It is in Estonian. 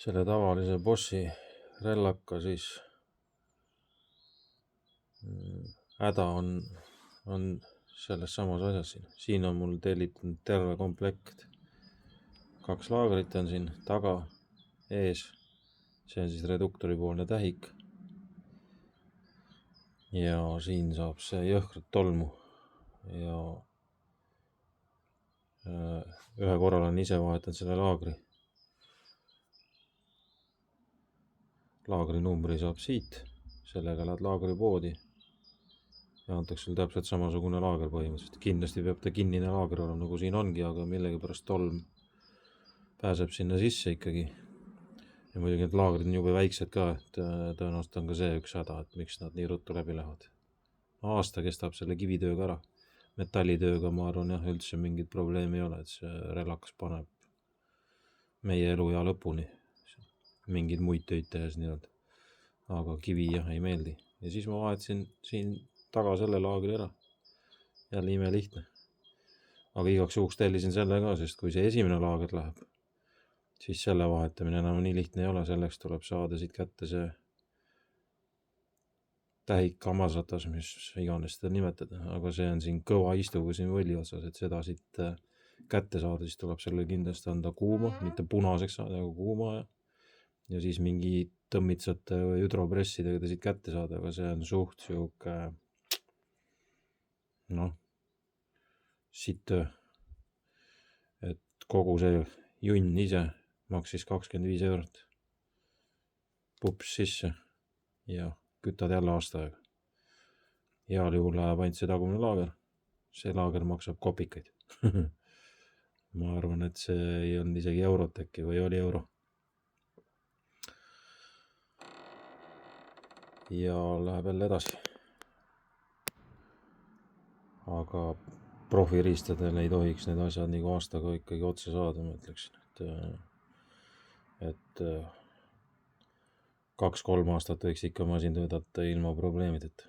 selle tavalise Boschi rellaka siis häda on selles samas asjas siin. Siin on mul tellitud terve komplekt. 2 laagrit on siin taga, ees. See on siis reduktori poolne tähik. Ja siin saab see jõhkrat tolmu. Ja ühe korral on ise vahetanud selle laagri. Laagri numbri saab siit. Sellega lähed laagripoodi. Ja antakse sul täpselt samasugune laager põhimõtteliselt. Kindlasti peab ta kinnine laager olema, nagu siin ongi, aga millegipärast tolm pääseb sinna sisse ikkagi. Ja muidugi need laagrid on jube väiksed ka, et tõenäoliselt on ka see üks häda, et miks nad nii ruttu läbi lähevad. Aasta kestab selle kivitööga ära. Metallitööga ma arvan jah, üldse mingit probleemi ei ole, et see relakas paneb meie eluea lõpuni. Mingid muid töid tehes nii-öelda. Aga kivi jah ei meeldi. Ja siis ma vahetasin siin taga selle laagri ära. Jälle ime lihtne. Aga igaks juhuks tellisin selle ka, sest kui see esimene laager läheb, siis selle vahetamine enam nii lihtne ei ole. Selleks tuleb saada siit kätte see tähik, hammasratas, mis iganes seda nimetada. Aga see on siin kõva istuga siin võlli otsas, et seda siit kätte saada, siis tuleb selle kindlasti anda kuuma, mitte punaseks saada, aga kuuma. Ja siis mingi tõmmitsate või hüdropressidega ta siit kätte saada, aga see on suht siuke siit, et kogu see junn ise maksis 25 €. Pups sisse ja kütad jälle aasta aega. Heal juhul läheb ainult see tagumine laager. See laager maksab kopikaid. Ma arvan, et see ei olnud isegi eurot äkki või oli euro. Ja läheb jälle edasi. Aga profiriistadel ei tohiks need asjad nagu aastaga ikkagi otsa saada, ma ütleksin, et 2-3 aastat võiks ikka masin töötada ilma probleemideta.